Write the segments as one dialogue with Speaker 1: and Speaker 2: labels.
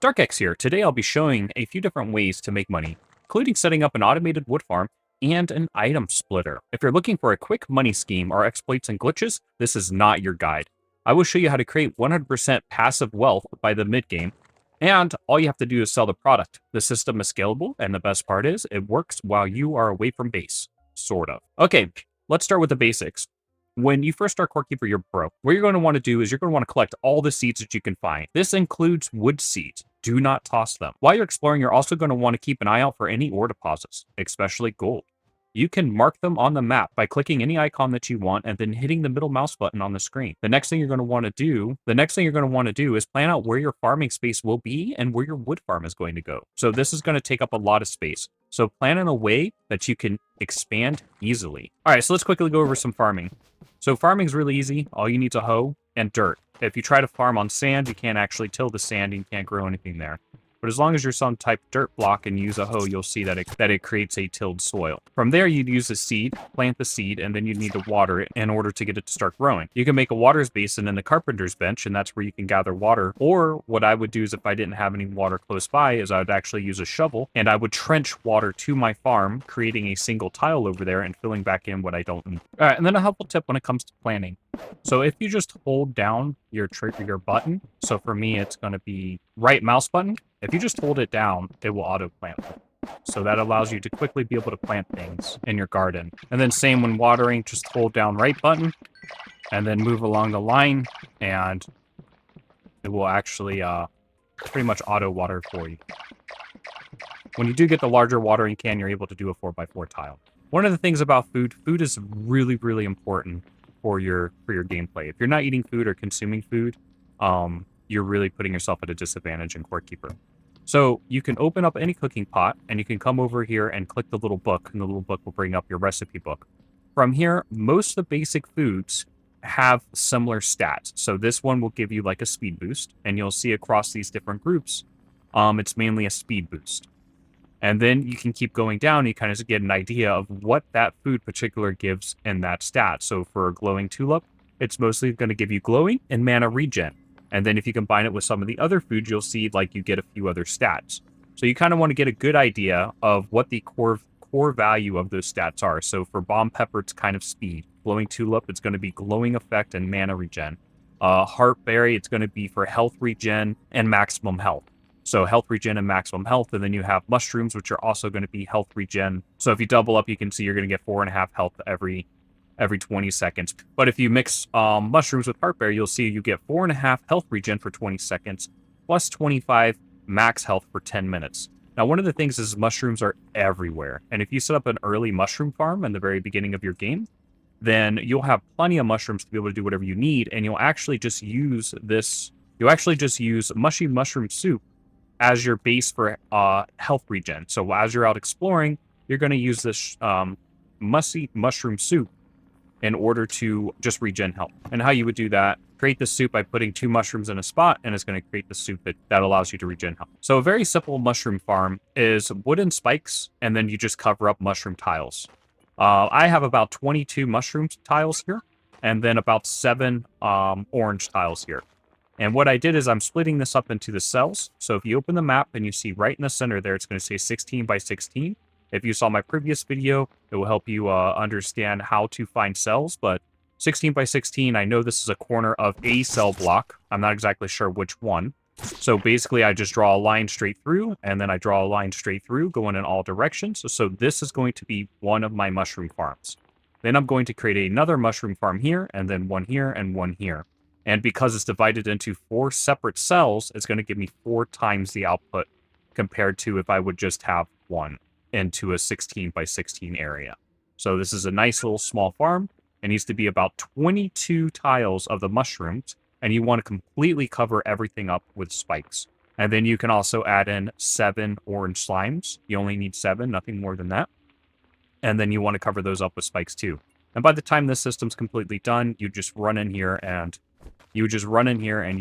Speaker 1: DarkX here. Today I'll be showing a few different ways to make money, including setting up an automated wood farm and an item splitter. If you're looking for a quick money scheme or exploits and glitches, this is not your guide. I will show you how to create 100% passive wealth by the mid-game, and all you have to do is sell the product. The system is scalable, and the best part is it works while you are away from base. Sort of. Okay, let's start with the basics. When you first start Core Keeper, you're broke. What you're going to want to do is you're going to want to collect all the seeds that you can find. This includes wood seeds. Do not toss them. While you're exploring, you're also going to want to keep an eye out for any ore deposits, especially gold. You can mark them on the map by clicking any icon that you want and then hitting the middle mouse button on the screen. The next thing you're going to want to do is plan out where your farming space will be and where your wood farm is going to go. So this is going to take up a lot of space. So plan in a way that you can expand easily. All right, so let's quickly go over some farming. So farming is really easy. All you need is a hoe and dirt. If you try to farm on sand, you can't actually till the sand and you can't grow anything there. But as long as you're some type of dirt block and use a hoe, you'll see that it creates a tilled soil. From there, you'd use a seed, plant the seed, and then you'd need to water it in order to get it to start growing. You can make a water's basin in the carpenter's bench, and that's where you can gather water. Or what I would do is if I didn't have any water close by is I would actually use a shovel, and I would trench water to my farm, creating a single tile over there and filling back in what I don't need. All right, and then a helpful tip when it comes to planting. So if you just hold down your button, so for me, it's going to be right mouse button. If you just hold it down, it will auto plant. So that allows you to quickly be able to plant things in your garden. And then same when watering, just hold down right button and then move along the line and it will actually pretty much auto water for you. When you do get the larger watering can, you're able to do a 4x4 tile. One of the things about food is really, really important for your gameplay. If you're not eating food or consuming food, you're really putting yourself at a disadvantage in Core Keeper. So you can open up any cooking pot and you can come over here and click the little book, and the little book will bring up your recipe book. From here, most of the basic foods have similar stats. So this one will give you like a speed boost, and you'll see across these different groups, it's mainly a speed boost. And then you can keep going down, you kind of get an idea of what that food particular gives in that stat. So for a glowing tulip, it's mostly going to give you glowing and mana regen. And then if you combine it with some of the other foods, you'll see like you get a few other stats. So you kind of want to get a good idea of what the core value of those stats are. So for bomb pepper, it's kind of speed. Glowing tulip, it's going to be glowing effect and mana regen. Heartberry, it's going to be for health regen and maximum health. So health regen and maximum health. And then you have mushrooms, which are also going to be health regen. So if you double up, you can see you're going to get 4.5 health every 20 seconds. But if you mix mushrooms with heartberry, you'll see you get 4.5 health regen for 20 seconds, plus 25 max health for 10 minutes. Now, one of the things is mushrooms are everywhere. And if you set up an early mushroom farm in the very beginning of your game, then you'll have plenty of mushrooms to be able to do whatever you need. And you'll actually just use mushy mushroom soup as your base for health regen. So as you're out exploring, you're going to use this mushy mushroom soup in order to just regen health. And how you would do that, create the soup by putting 2 mushrooms in a spot, and it's going to create the soup that allows you to regen health. So a very simple mushroom farm is wooden spikes, and then you just cover up mushroom tiles. I have about 22 mushroom tiles here, and then about 7 orange tiles here. And what I did is I'm splitting this up into the cells. So if you open the map and you see right in the center there, it's going to say 16 by 16. If you saw my previous video, it will help you understand how to find cells, but 16 by 16, I know this is a corner of a cell block. I'm not exactly sure which one. So basically, I just draw a line straight through, and then I draw a line straight through, going in all directions. So this is going to be one of my mushroom farms. Then I'm going to create another mushroom farm here, and then one here, and one here. And because it's divided into 4 separate cells, it's going to give me 4 times the output compared to if I would just have one into a 16 by 16 area. So this is a nice little small farm. It needs to be about 22 tiles of the mushrooms, and you want to completely cover everything up with spikes. And then you can also add in 7 orange slimes. You only need 7, nothing more than that. And then you want to cover those up with spikes too. And by the time this system's completely done, you just run in here and you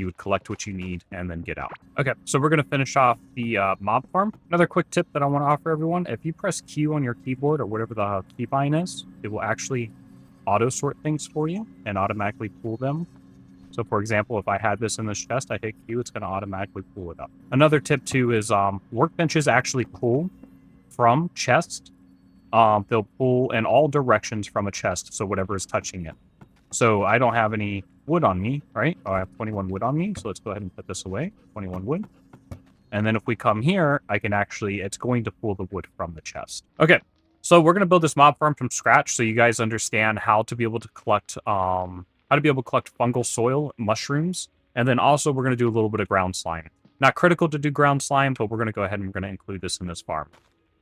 Speaker 1: would collect what you need and then get out. Okay, so we're going to finish off the mob farm. Another quick tip that I want to offer everyone, if you press Q on your keyboard or whatever the keybind is, it will actually auto-sort things for you and automatically pull them. So for example, if I had this in this chest, I hit Q, it's going to automatically pull it up. Another tip too is workbenches actually pull from chests. They'll pull in all directions from a chest, so whatever is touching it. So I don't have any wood on me, right? Oh, I have 21 wood on me, so let's go ahead and put this away. 21 wood. And then if we come here, I can actually, it's going to pull the wood from the chest. Okay, so we're going to build this mob farm from scratch so you guys understand how to be able to collect, fungal soil, mushrooms, and then also we're going to do a little bit of ground slime. Not critical to do ground slime, but we're going to go ahead and we're going to include this in this farm.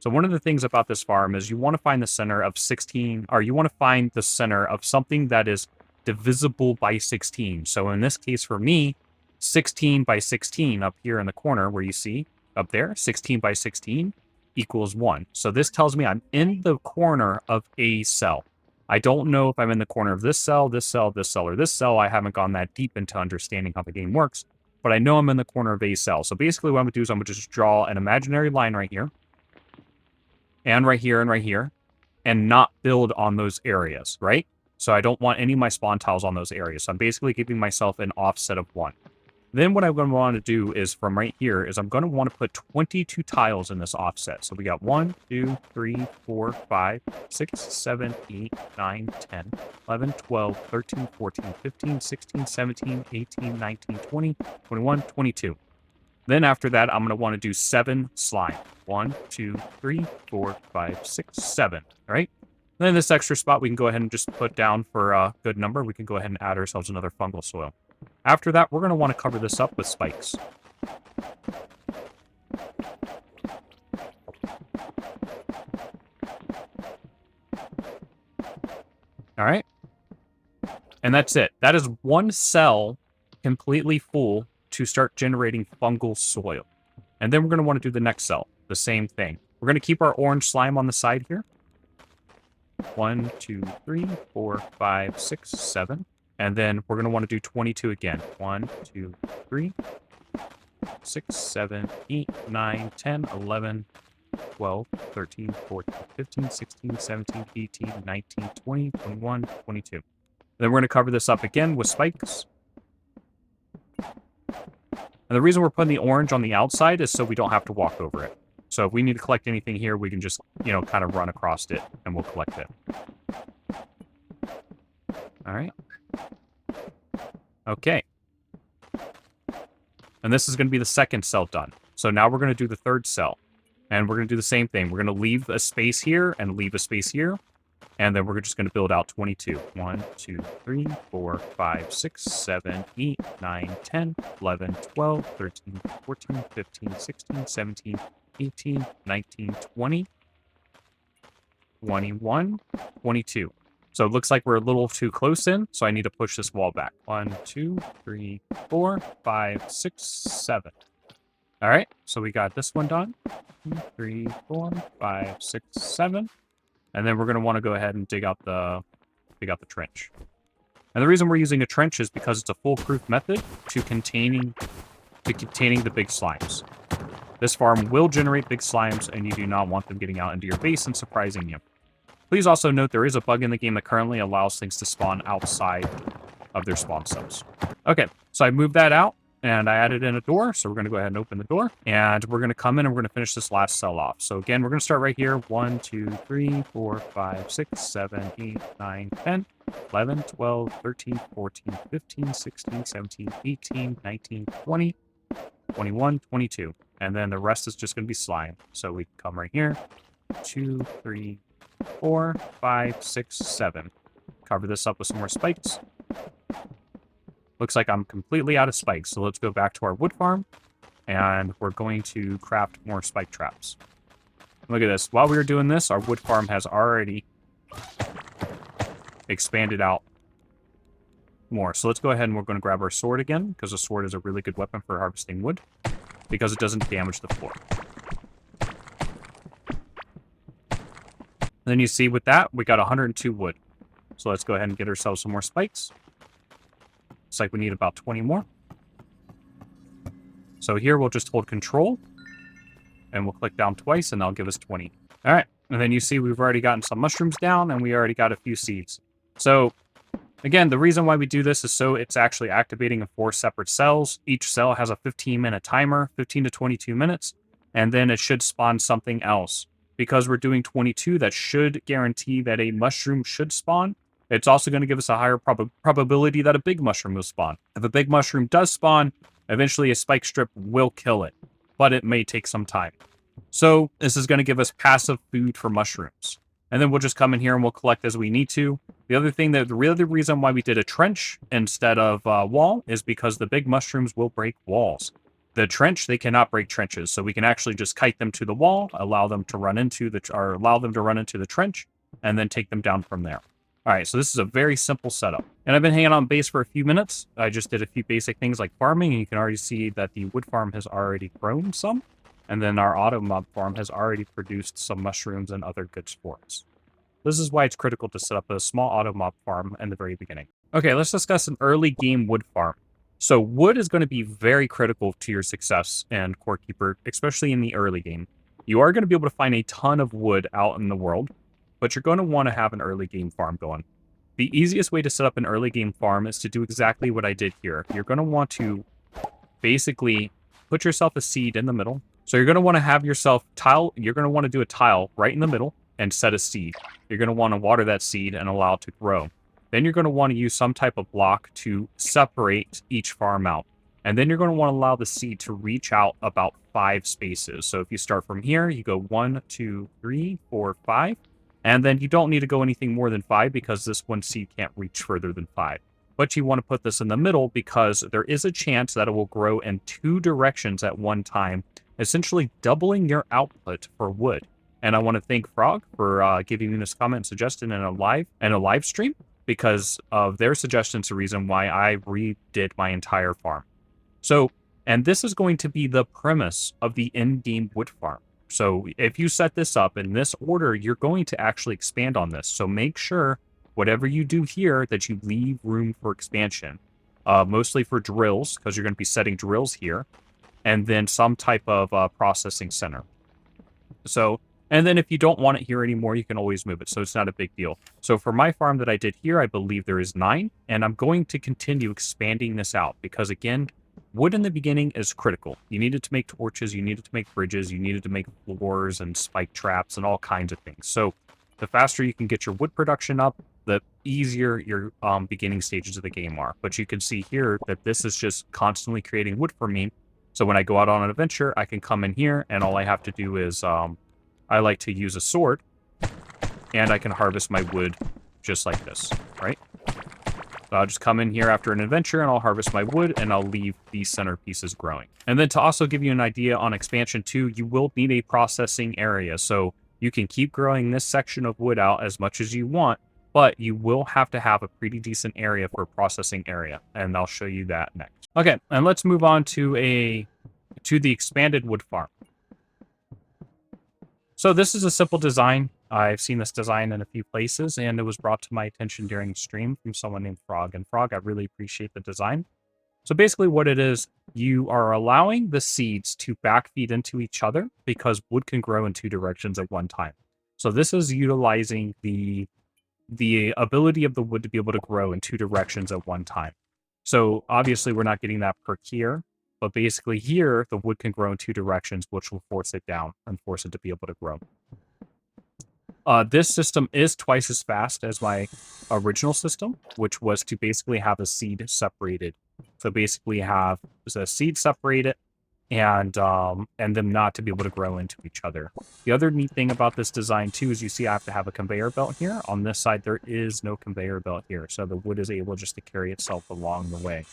Speaker 1: So one of the things about this farm is you want to find the center of 16, or you want to find the center of something that is divisible by 16. So in this case for me, 16 by 16 up here in the corner where you see up there, 16 by 16 equals 1. So this tells me I'm in the corner of a cell. I don't know if I'm in the corner of this cell, this cell, this cell, or this cell. I haven't gone that deep into understanding how the game works, but I know I'm in the corner of a cell. So basically what I'm going to do is I'm going to just draw an imaginary line right here, and right here, and right here, and not build on those areas, right? So I don't want any of my spawn tiles on those areas. So I'm basically giving myself an offset of 1. Then what I'm going to want to do is from right here is I'm going to want to put 22 tiles in this offset. So we got 1, 2, 3, 4, 5, 6, 7, 8, 9, 10, 11, 12, 13, 14, 15, 16, 17, 18, 19, 20, 21, 22. Then after that, I'm going to want to do 7 slime. 1, 2, 3, 4, 5, 6, 7. All right? Then this extra spot we can go ahead and just put down for a good number. We can go ahead and add ourselves another fungal soil. After that, we're going to want to cover this up with spikes. All right? And that's it. That is one cell completely full to start generating fungal soil. And then we're going to want to do the next cell. The same thing. We're going to keep our orange slime on the side here. 1, 2, 3, 4, 5, 6, 7. And then we're going to want to do 22 again. 1, 2, 3, 6, 7, 8, 9, 10, 11, 12, 13, 14, 15, 16, 17, 18, 19, 20, 21, 22. Then we're going to cover this up again with spikes. And the reason we're putting the orange on the outside is so we don't have to walk over it. So if we need to collect anything here, we can just, kind of run across it and we'll collect it. All right. Okay. And this is going to be the second cell done. So now we're going to do the third cell. And we're going to do the same thing. We're going to leave a space here and leave a space here. And then we're just going to build out 22. 1, 2, 3, 4, 5, 6, 7, 8, 9, 10, 11, 12, 13, 14, 15, 16, 17, 18, 19, 20, 21, 22. So it looks like we're a little too close in, so I need to push this wall back. 1, 2, 3, 4, 5, 6, 7. All right, so we got this one done. 2, 3, 4, 5, 6, 7. And then we're going to want to go ahead and dig out the trench. And the reason we're using a trench is because it's a foolproof method to containing the big slimes. This farm will generate big slimes, and you do not want them getting out into your base and surprising you. Please also note there is a bug in the game that currently allows things to spawn outside of their spawn cells. Okay, so I moved that out, and I added in a door, so we're going to go ahead and open the door, and we're going to come in and we're going to finish this last cell off. So again, we're going to start right here. 1, 2, 3, 4, 5, 6, 7, 8, 9, 10, 11, 12, 13, 14, 15, 16, 17, 18, 19, 20, 21, 22. And then the rest is just going to be slime. So we come right here. 2, 3, 4, 5, 6, 7. Cover this up with some more spikes. Looks like I'm completely out of spikes, so let's go back to our wood farm, and we're going to craft more spike traps. Look at this. While we were doing this, our wood farm has already expanded out more. So let's go ahead and we're going to grab our sword again, because a sword is a really good weapon for harvesting wood, because it doesn't damage the floor. And then you see with that, we got 102 wood. So let's go ahead and get ourselves some more spikes. Looks like we need about 20 more. So here we'll just hold control, and we'll click down twice, and that'll give us 20. All right, and then you see we've already gotten some mushrooms down, and we already got a few seeds. So Again, the reason why we do this is so it's actually activating in 4 separate cells. Each cell has a 15-minute timer, 15 to 22 minutes, and then it should spawn something else. Because we're doing 22, that should guarantee that a mushroom should spawn. It's also going to give us a higher probability that a big mushroom will spawn. If a big mushroom does spawn, eventually a spike strip will kill it, but it may take some time. So this is going to give us passive food for mushrooms. And then we'll just come in here and we'll collect as we need to. The other thing that the reason why we did a trench instead of wall is because the big mushrooms will break walls. The trench, they cannot break trenches, so we can actually just kite them to the wall, allow them to run into the trench, and then take them down from there. All right, so this is a very simple setup. And I've been hanging on base for a few minutes. I just did a few basic things like farming, and you can already see that the wood farm has already grown some. And then our auto mob farm has already produced some mushrooms and other goods for us. This is why it's critical to set up a small auto mob farm in the very beginning. Okay, let's discuss an early game wood farm. So wood is going to be very critical to your success and Core Keeper, especially in the early game. You are going to be able to find a ton of wood out in the world, but you're going to want to have an early game farm going. The easiest way to set up an early game farm is to do exactly what I did here. You're going to want to basically put yourself a seed in the middle. So you're going to want to have yourself you're going to want to do a tile right in the middle and set a seed. You're going to want to water that seed and allow it to grow. Then you're going to want to use some type of block to separate each farm out. And then you're going to want to allow the seed to reach out about 5 spaces. So if you start from here, you go 1, 2, 3, 4, 5. And then you don't need to go anything more than 5 because this one seed can't reach further than 5. But you want to put this in the middle because there is a chance that it will grow in 2 directions at one time, essentially doubling your output for wood. And I want to thank Frog for giving me this comment and suggestion in a live stream, because of their suggestions, the reason why I redid my entire farm. So, and this is going to be the premise of the in-game wood farm. So if you set this up in this order, you're going to actually expand on this. So make sure whatever you do here that you leave room for expansion, mostly for drills, because you're going to be setting drills here, and then some type of processing center. So, and then if you don't want it here anymore, you can always move it. So it's not a big deal. So for my farm that I did here, I believe there is 9, and I'm going to continue expanding this out because, again, wood in the beginning is critical. You needed to make torches, you needed to make bridges, you needed to make floors and spike traps and all kinds of things. So the faster you can get your wood production up, the easier your beginning stages of the game are. But you can see here that this is just constantly creating wood for me. So when I go out on an adventure, I can come in here, and all I have to do is I like to use a sword, and I can harvest my wood just like this, right? So I'll just come in here after an adventure, and I'll harvest my wood, and I'll leave these center pieces growing. And then to also give you an idea on expansion too, you will need a processing area. So you can keep growing this section of wood out as much as you want, but you will have to have a pretty decent area for a processing area, and I'll show you that next. Okay, and let's move on to the expanded wood farm. So this is a simple design. I've seen this design in a few places, and it was brought to my attention during stream from someone named Frog. And Frog, I really appreciate the design. So basically what it is, you are allowing the seeds to backfeed into each other because wood can grow in 2 directions at one time. So this is utilizing the ability of the wood to be able to grow in 2 directions at one time. So obviously we're not getting that per here, but basically here, the wood can grow in 2 directions, which will force it down and force it to be able to grow. This system is twice as fast as my original system, which was to basically have a seed separated. So basically have a seed separated and them not to be able to grow into each other. The other neat thing about this design too is you see I have to have a conveyor belt here. On this side, there is no conveyor belt here, so the wood is able just to carry itself along the way.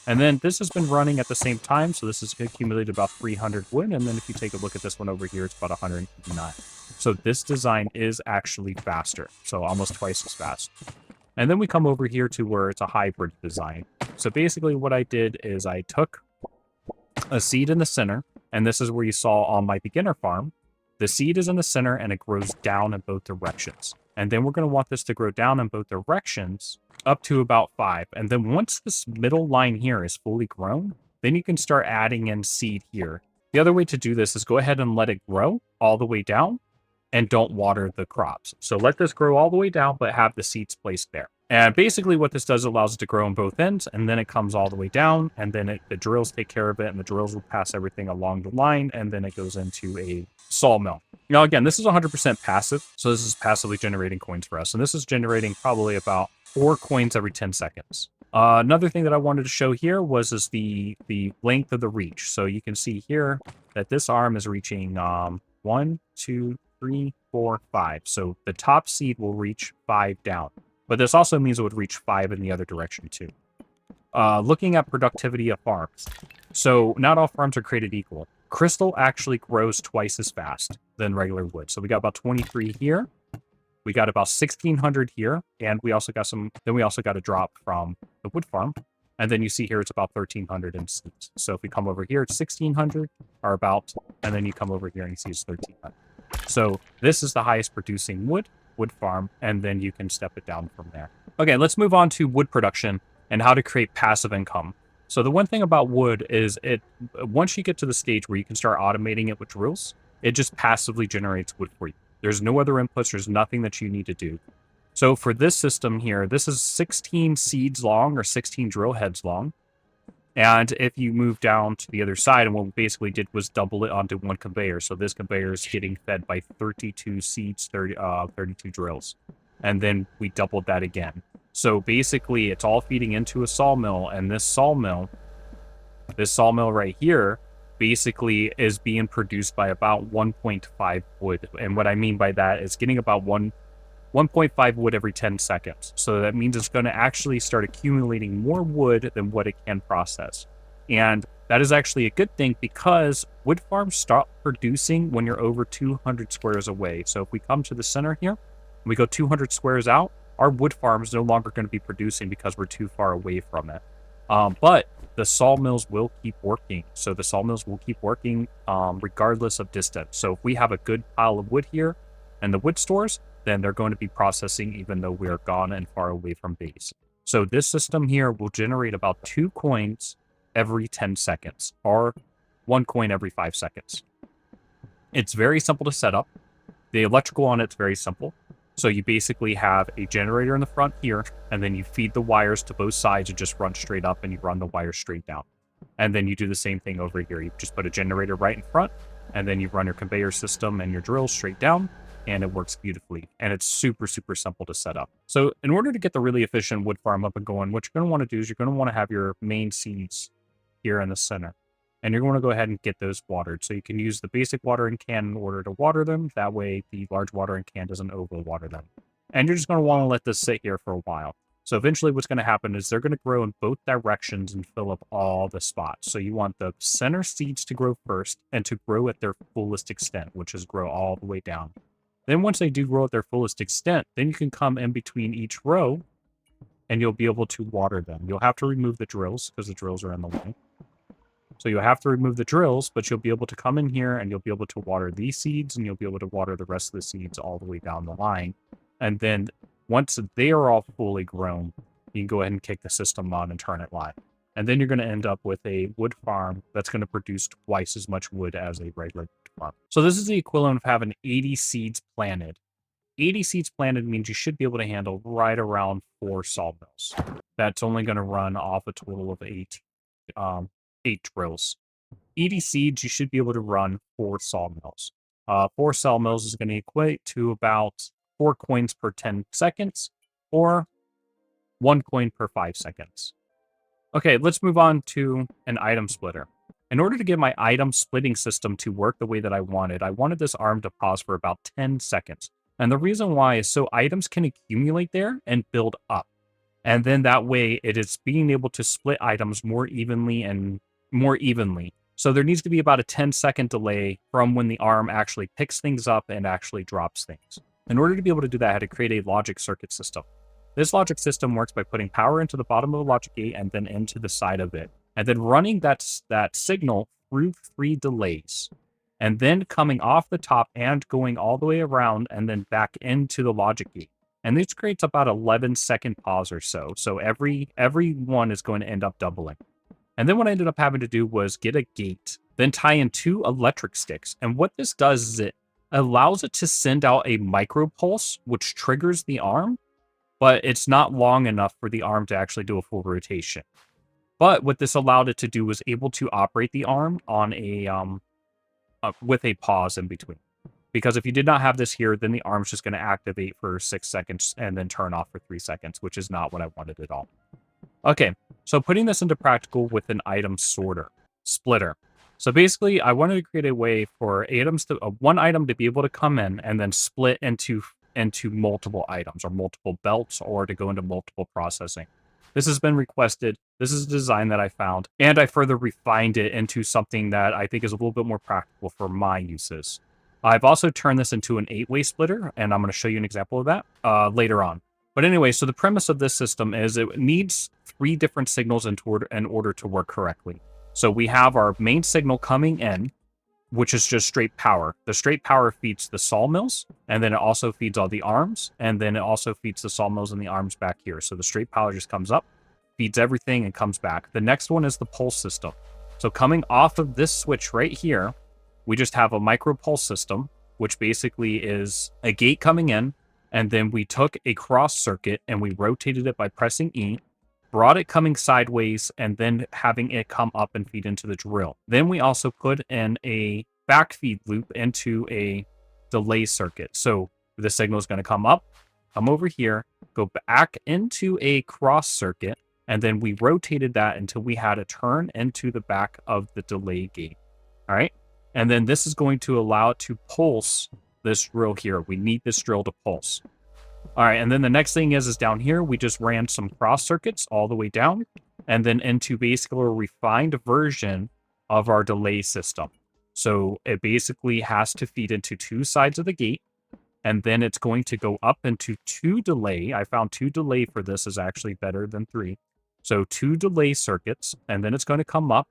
Speaker 1: And then this has been running at the same time, so this has accumulated about 300 wood, and then if you take a look at this one over here, it's about 189. So this design is actually faster, so almost twice as fast. And then we come over here to where it's a hybrid design. So basically what I did is I took a seed in the center, and this is where you saw on my beginner farm. The seed is in the center, and it grows down in both directions. And then we're going to want this to grow down in both directions up to about 5. And then once this middle line here is fully grown, then you can start adding in seed here. The other way to do this is go ahead and let it grow all the way down. and don't water the crops. So let this grow all the way down, but have the seeds placed there. And basically what this does allows it to grow on both ends, and then it comes all the way down, and then the drills take care of it, and the drills will pass everything along the line, and then it goes into a sawmill. Now, again, this is 100% passive, so this is passively generating coins for us, and this is generating probably about 4 coins every 10 seconds. Another thing that I wanted to show here was the length of the reach. So you can see here that this arm is reaching 1, 2, 3, 4, 5. So the top seed will reach 5 down. But this also means it would reach 5 in the other direction too. Looking at productivity of farms. So not all farms are created equal. Crystal actually grows twice as fast than regular wood. So we got about 23 here. We got about 1,600 here, and we also got a drop from the wood farm. And then you see here it's about 1,300 in seeds. So if we come over here, it's 1,600 or about, and then you come over here and you see it's 1,300. So this is the highest producing wood farm, and then you can step it down from there. Okay, let's move on to wood production and how to create passive income. So the one thing about wood is once you get to the stage where you can start automating it with drills, it just passively generates wood for you. There's no other inputs. There's nothing that you need to do. So for this system here, this is 16 seeds long or 16 drill heads long. And if you move down to the other side, and what we basically did was double it onto one conveyor. So this conveyor is getting fed by 32 seeds, 32 drills. And then we doubled that again. So basically it's all feeding into a sawmill, and this sawmill right here, basically is being produced by about 1.5 wood. And what I mean by that is getting about 1.5 wood every 10 seconds. So that means it's going to actually start accumulating more wood than what it can process. And that is actually a good thing because wood farms stop producing when you're over 200 squares away. So if we come to the center here, and we go 200 squares out, our wood farm is no longer going to be producing because we're too far away from it. But the sawmills will keep working. So the sawmills will keep working regardless of distance. So if we have a good pile of wood here and the wood stores, then they're going to be processing even though we are gone and far away from base. So this system here will generate about 2 coins every 10 seconds or 1 coin every 5 seconds. It's very simple to set up. The electrical on it's very simple. So you basically have a generator in the front here, and then you feed the wires to both sides and just run straight up, and you run the wires straight down. And then you do the same thing over here. You just put a generator right in front, and then you run your conveyor system and your drills straight down, and it works beautifully. And it's super, super simple to set up. So in order to get the really efficient wood farm up and going, what you're going to want to do is you're going to want to have your main seeds here in the center. And you're going to go ahead and get those watered. So you can use the basic watering can in order to water them. That way the large watering can doesn't overwater them. And you're just going to want to let this sit here for a while. So eventually what's going to happen is they're going to grow in both directions and fill up all the spots. So you want the center seeds to grow first and to grow at their fullest extent, which is grow all the way down. Then once they do grow at their fullest extent, then you can come in between each row and you'll be able to water them. You'll have to remove the drills because the drills are in the way. So you'll have to remove the drills, but you'll be able to come in here and you'll be able to water these seeds and you'll be able to water the rest of the seeds all the way down the line. And then once they are all fully grown, you can go ahead and kick the system on and turn it live. And then you're going to end up with a wood farm that's going to produce twice as much wood as a regular farm. So this is the equivalent of having 80 seeds planted. 80 seeds planted means you should be able to handle right around 4 sawmills. That's only going to run off a total of 8 drills. 80 seeds, you should be able to run 4 sawmills. 4 sawmills is going to equate to about 4 coins per 10 seconds or 1 coin per 5 seconds. Okay, let's move on to an item splitter. In order to get my item splitting system to work the way that I wanted this arm to pause for about 10 seconds. And the reason why is so items can accumulate there and build up. And then that way it is being able to split items more evenly. So there needs to be about a 10-second delay from when the arm actually picks things up and actually drops things. In order to be able to do that, I had to create a logic circuit system. This logic system works by putting power into the bottom of the logic gate and then into the side of it, and then running that signal through 3 delays, and then coming off the top and going all the way around and then back into the logic gate. And this creates about 11-second pause or so. So every one is going to end up doubling. And then what I ended up having to do was get a gate, then tie in 2 electric sticks. And what this does is it allows it to send out a micro pulse, which triggers the arm, but it's not long enough for the arm to actually do a full rotation. But what this allowed it to do was able to operate the arm on a with a pause in between. Because if you did not have this here, then the arm's just going to activate for 6 seconds and then turn off for 3 seconds, which is not what I wanted at all. Okay, so putting this into practical with an item splitter. So basically, I wanted to create a way for items to one item to be able to come in and then split into multiple items or multiple belts or to go into multiple processing. This has been requested. This is a design that I found, and I further refined it into something that I think is a little bit more practical for my uses. I've also turned this into an 8-way splitter, and I'm going to show you an example of that later on. But anyway, so the premise of this system is it needs 3 different signals in order to work correctly. So we have our main signal coming in, which is just straight power. The straight power feeds the sawmills, and then it also feeds all the arms, and then it also feeds the sawmills and the arms back here. So the straight power just comes up, feeds everything, and comes back. The next one is the pulse system. So coming off of this switch right here, we just have a micro pulse system, which basically is a gate coming in, and then we took a cross circuit and we rotated it by pressing E, brought it coming sideways, and then having it come up and feed into the drill. Then we also put in a backfeed loop into a delay circuit. So the signal is going to come up, come over here, go back into a cross circuit, and then we rotated that until we had a turn into the back of the delay gate. All right. And then this is going to allow it to pulse this drill here. We need this drill to pulse. All right, and then the next thing is down here, we just ran some cross circuits all the way down, and then into basically a refined version of our delay system. So it basically has to feed into 2 sides of the gate, and then it's going to go up into 2 delay. I found 2 delay for this is actually better than 3. So 2 delay circuits, and then it's going to come up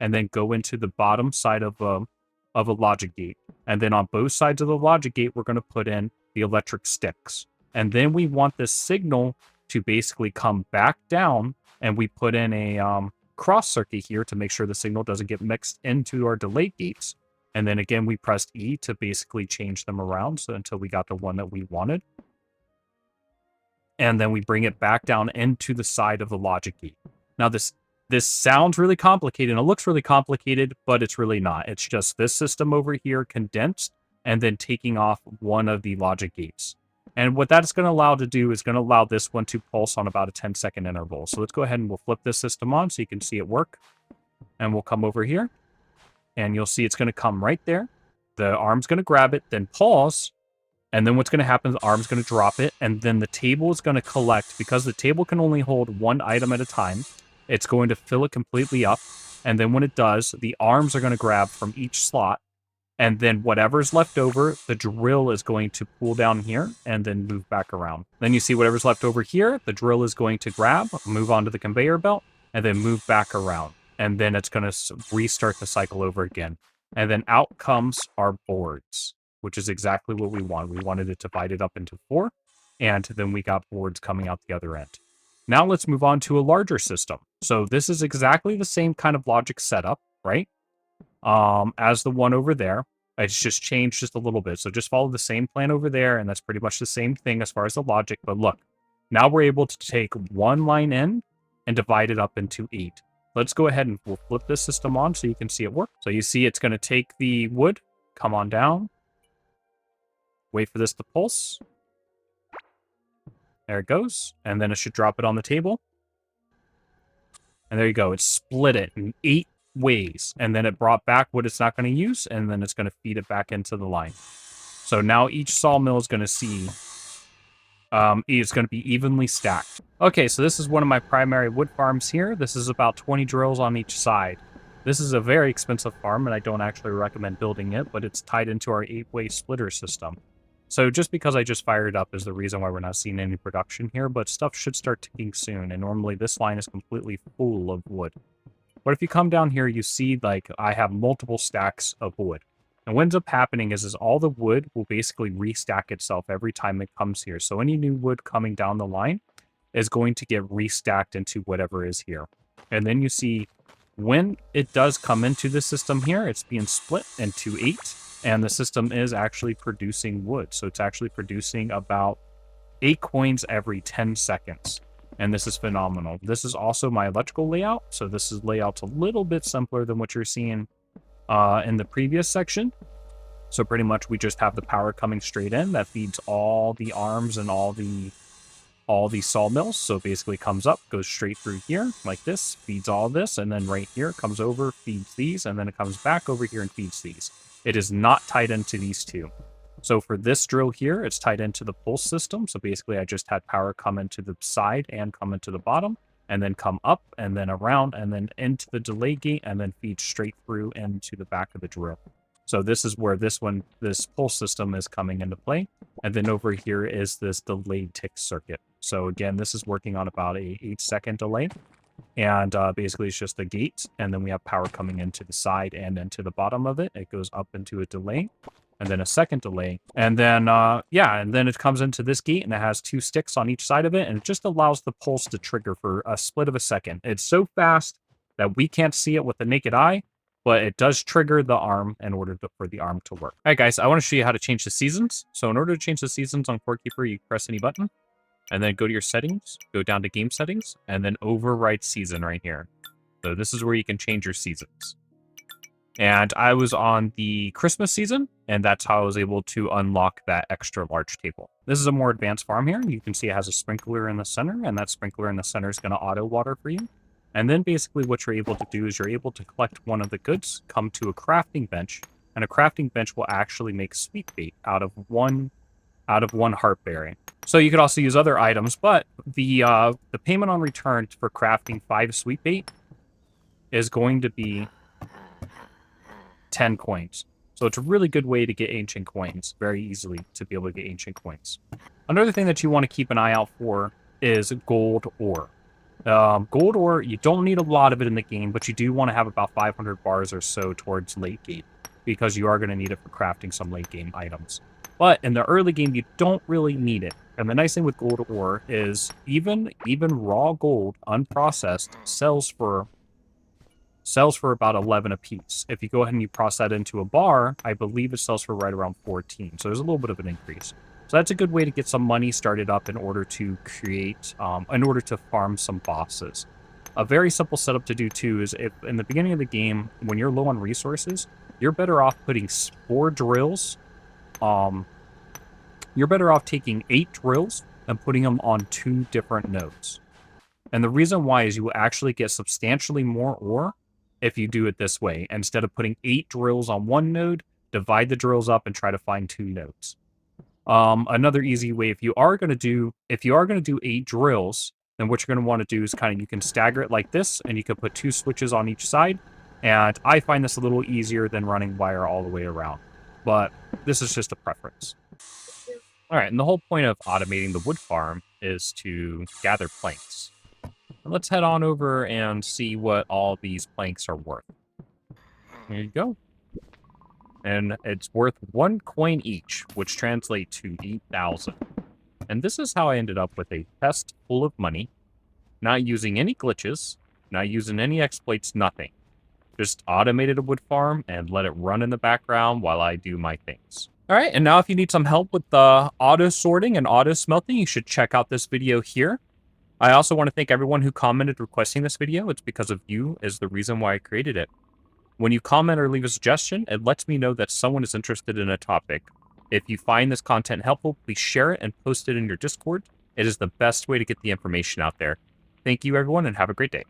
Speaker 1: and then go into the bottom side of a logic gate. And then on both sides of the logic gate, we're going to put in the electric sticks. And then we want this signal to basically come back down, and we put in a cross circuit here to make sure the signal doesn't get mixed into our delay gates. And then again, we pressed E to basically change them around so until we got the one that we wanted. And then we bring it back down into the side of the logic gate. Now this sounds really complicated and it looks really complicated, but it's really not. It's just this system over here condensed and then taking off one of the logic gates. And what that's going to allow to do is going to allow this one to pulse on about a 10-second interval. So let's go ahead and we'll flip this system on so you can see it work. And we'll come over here. And you'll see it's going to come right there. The arm's going to grab it, then pause. And then what's going to happen is the arm's going to drop it. And then the table is going to collect. Because the table can only hold one item at a time, it's going to fill it completely up. And then when it does, the arms are going to grab from each slot. And then whatever's left over, the drill is going to pull down here and then move back around. Then you see whatever's left over here, the drill is going to grab, move onto the conveyor belt, and then move back around. And then it's going to restart the cycle over again. And then out comes our boards, which is exactly what we want. We wanted it divided up into 4, and then we got boards coming out the other end. Now let's move on to a larger system. So this is exactly the same kind of logic setup, right? As the one over there. It's just changed just a little bit. So just follow the same plan over there, and that's pretty much the same thing as far as the logic. But look, now we're able to take one line in and divide it up into 8. Let's go ahead and we'll flip this system on so you can see it work. So you see it's going to take the wood, come on down, wait for this to pulse. There it goes. And then it should drop it on the table. And there you go. It split it in 8 ways, and then it brought back what it's not going to use, and then it's going to feed it back into the line. So now each sawmill is going to see it's going to be evenly stacked. Okay, so this is one of my primary wood farms here. This is about 20 drills on each side. This is a very expensive farm, and I don't actually recommend building it, but it's tied into our 8-way splitter system. So just because I just fired it up is the reason why we're not seeing any production here, but stuff should start ticking soon, and normally this line is completely full of wood. But if you come down here, you see, like, I have multiple stacks of wood. And what ends up happening is all the wood will basically restack itself every time it comes here. So any new wood coming down the line is going to get restacked into whatever is here. And then you see when it does come into the system here, it's being split into 8. And the system is actually producing wood. So it's actually producing about 8 coins every 10 seconds. And this is phenomenal. This is also my electrical layout. So this is layout's a little bit simpler than what you're seeing in the previous section. So pretty much we just have the power coming straight in that feeds all the arms and all the sawmills. So it basically comes up, goes straight through here like this, feeds all this, and then right here comes over, feeds these, and then it comes back over here and feeds these. It is not tied into these two. So for this drill here, it's tied into the pulse system. So basically I just had power come into the side and come into the bottom, and then come up and then around and then into the delay gate and then feed straight through into the back of the drill. So this is where this pulse system is coming into play. And then over here is this delayed tick circuit. So again, this is working on about a 8-second delay. And basically it's just a gate. And then we have power coming into the side and into the bottom of it. It goes up into a delay. And then a second delay. And then, and then it comes into this gate and it has 2 sticks on each side of it. And it just allows the pulse to trigger for a split of a second. It's so fast that we can't see it with the naked eye, but it does trigger the arm in order for the arm to work. All right, guys, I want to show you how to change the seasons. So in order to change the seasons on Core Keeper, you press any button, and then go to your settings, go down to game settings, and then override season right here. So this is where you can change your seasons. And I was on the Christmas season, and that's how I was able to unlock that extra large table. This is a more advanced farm here. You can see it has a sprinkler in the center, and that sprinkler in the center is going to auto water for you. And then basically what you're able to do is you're able to collect one of the goods, come to a crafting bench, and a crafting bench will actually make sweet bait out of one heart berry. So you could also use other items, but the payment on return for crafting 5 sweet bait is going to be 10 coins. So it's a really good way to get ancient coins, very easily to be able to get ancient coins. Another thing that you want to keep an eye out for is gold ore. Gold ore, you don't need a lot of it in the game, but you do want to have about 500 bars or so towards late game, because you are going to need it for crafting some late game items. But in the early game, you don't really need it. And the nice thing with gold ore is even raw gold, unprocessed, sells for about 11 a piece. If you go ahead and you process that into a bar, I believe it sells for right around 14. So there's a little bit of an increase. So that's a good way to get some money started up in order to create, in order to farm some bosses. A very simple setup to do too is if in the beginning of the game, when you're low on resources, you're better off putting 4 drills. You're better off taking 8 drills and putting them on 2 different nodes. And the reason why is you will actually get substantially more ore if you do it this way. Instead of putting 8 drills on one node, divide the drills up and try to find 2 nodes. Another easy way, if you are going to do 8 drills, then what you're going to want to do is you can stagger it like this, and you can put 2 switches on each side. And I find this a little easier than running wire all the way around, but this is just a preference. All right, and the whole point of automating the wood farm is to gather planks. And let's head on over and see what all these planks are worth. There you go. And it's worth 1 coin each, which translates to 8,000. And this is how I ended up with a chest full of money, not using any glitches, not using any exploits, nothing. Just automated a wood farm and let it run in the background while I do my things. All right, and now if you need some help with the auto sorting and auto smelting, you should check out this video here. I also want to thank everyone who commented requesting this video. It's because of you is the reason why I created it. When you comment or leave a suggestion, it lets me know that someone is interested in a topic. If you find this content helpful, please share it and post it in your Discord. It is the best way to get the information out there. Thank you, everyone, and have a great day.